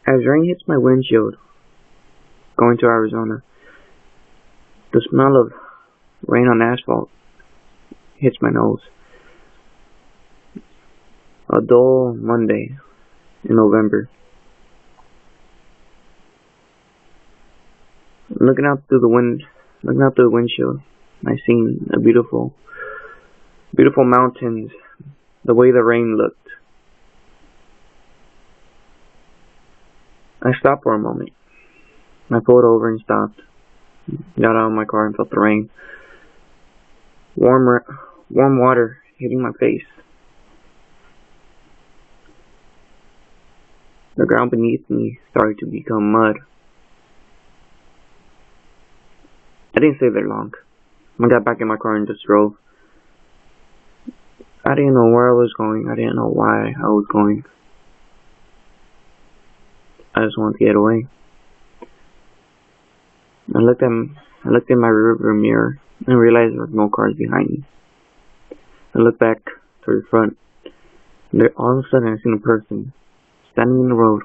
As rain hits my windshield, going to Arizona, the smell of rain on asphalt hits my nose. A dull Monday in November. Looking out through the windshield, I seen a beautiful mountains, the way the rain looked. I stopped for a moment. I pulled over and stopped. Got out of my car and felt the rain. Warm water hitting my face. The ground beneath me started to become mud. I didn't stay there long. I got back in my car and just drove. I didn't know where I was going. I didn't know why I was going. I just wanted to get away. I looked in my rearview mirror and realized there were no cars behind me. I looked back to the front. And all of a sudden I seen a person standing in the road.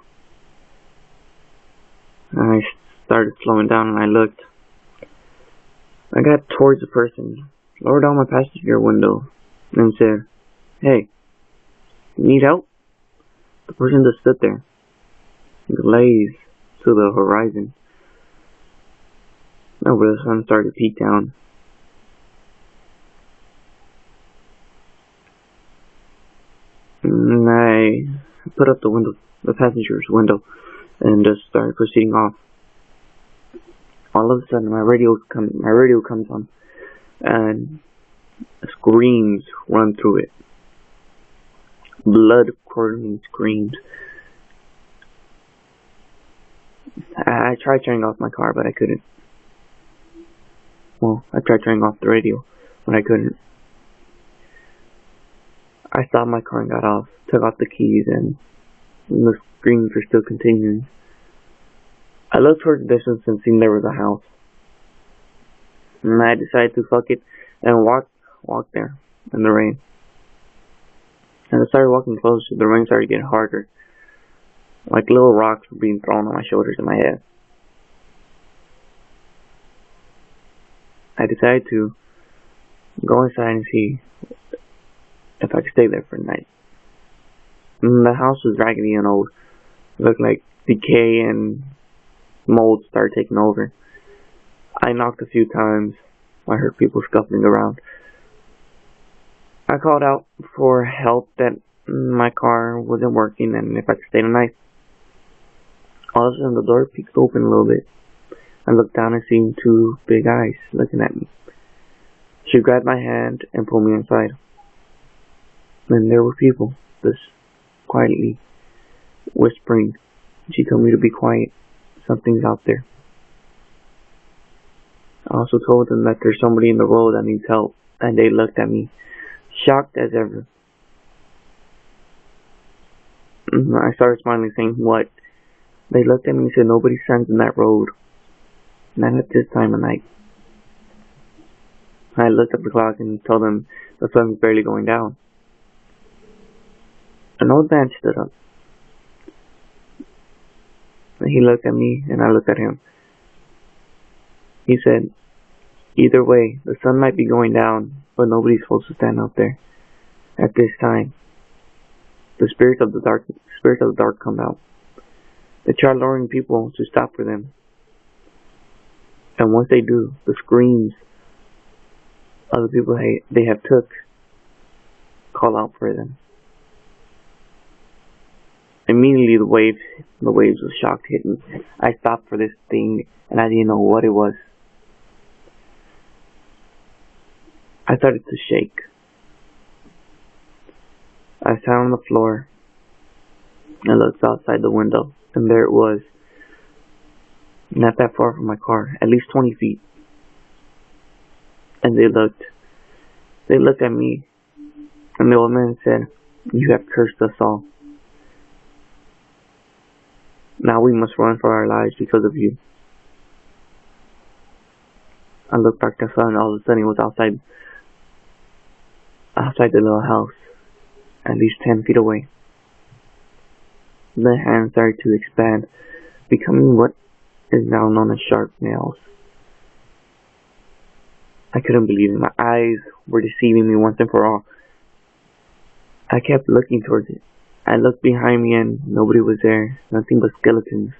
And I started slowing down and I looked. I got towards the person, lowered down my passenger window, and said, "Hey, need help?" The person just stood there, glazed to the horizon. Over the sun started to peek down. And I put up the passenger's window, and just started proceeding off. All of a sudden, my radio comes on, and screams run through it. Blood-curdling screams. I tried turning off my car, but I couldn't. Well, I tried turning off the radio, but I couldn't. I stopped my car and got off, took off the keys, and the screams were still continuing. I looked toward the distance and seen there was a house. And I decided to fuck it and walk there in the rain. And I started walking closer. The rain started getting harder. Like little rocks were being thrown on my shoulders and my head. I decided to go inside and see if I could stay there for the night. And the house was raggedy and old. It looked like decay and mold started taking over. I knocked a few times. I heard people scuffling around. I called out for help that my car wasn't working and if I could stay the night. All of a sudden the door peeked open a little bit. I looked down and seen two big eyes looking at me. She grabbed my hand and pulled me inside. And there were people, just quietly whispering. She told me to be quiet. Something's out there. I also told them that there's somebody in the road that needs help, and they looked at me, shocked as ever. I started smiling, saying, "What?" They looked at me and said, "Nobody stands in that road. Not at this time of night." I looked at the clock and told them the sun was barely going down. An old man stood up. He looked at me and I looked at him. He said, "Either way, the sun might be going down, but nobody's supposed to stand out there at this time. The spirits of the dark come out. They try luring people to stop for them. And once they do, the screams of the people they have took call out for them." Immediately the waves of shock hit me. I stopped for this thing and I didn't know what it was. I started to shake. I sat on the floor and looked outside the window, and there it was. Not that far from my car, at least 20 feet. And they looked at me, and the old man said, "You have cursed us all. Now we must run for our lives because of you." I looked back to the sun, and all of a sudden it was outside the little house, at least 10 feet away. The hand started to expand, becoming what is now known as sharp nails. I couldn't believe it. My eyes were deceiving me once and for all. I kept looking towards it. I looked behind me and nobody was there. Nothing but skeletons.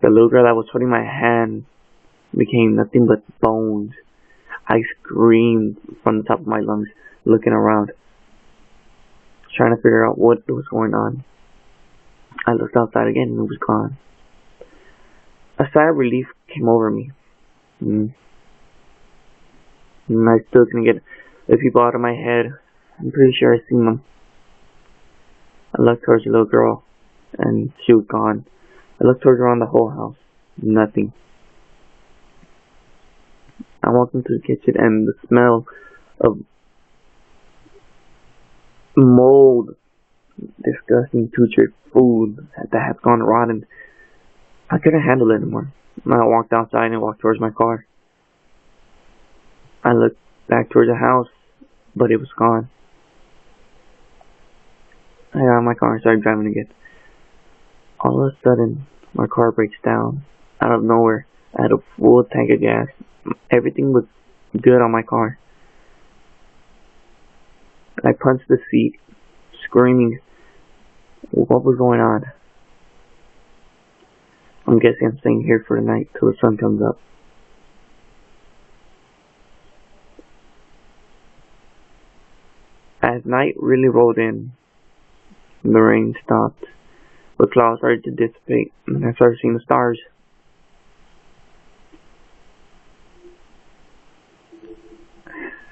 The little girl that was holding my hand became nothing but bones. I screamed from the top of my lungs, looking around, trying to figure out what was going on. I looked outside again and it was gone. A sigh of relief came over me. And I still couldn't get the people out of my head. I'm pretty sure I seen them. I looked towards the little girl and she was gone. I looked towards around the whole house. Nothing. I walked into the kitchen and the smell of mold, disgusting, putrid food that had gone rotten. I couldn't handle it anymore. I walked outside and walked towards my car. I looked back towards the house, but it was gone. I got in my car and started driving again. All of a sudden, my car breaks down. Out of nowhere, I had a full tank of gas. Everything was good on my car. I punched the seat, screaming, what was going on? I'm guessing I'm staying here for the night till the sun comes up. As night really rolled in, the rain stopped. The clouds started to dissipate, and I started seeing the stars.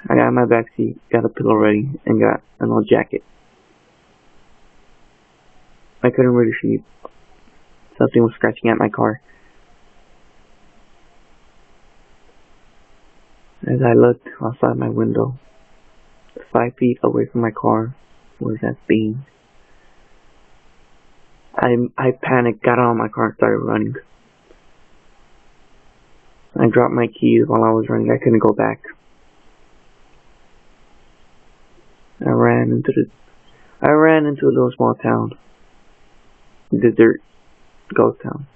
I got in my backseat, got a pillow ready, and got an old jacket. I couldn't really sleep. Something was scratching at my car. As I looked outside my window, 5 feet away from my car was that thing. I panicked, got out of my car and started running. I dropped my keys while I was running. I couldn't go back. I ran into a little small town. Desert ghost town.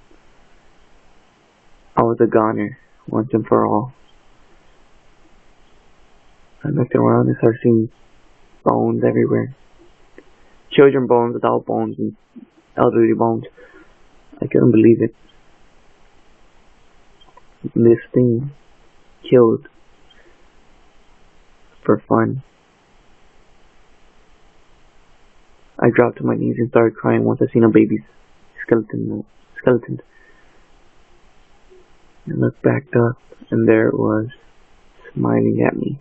I was a goner once and for all. I looked around and started seeing bones everywhere. Children bones, adult bones, and elderly bones. I couldn't believe it. This thing killed for fun. I dropped to my knees and started crying once I seen a baby's skeleton. I looked back up and there it was, smiling at me.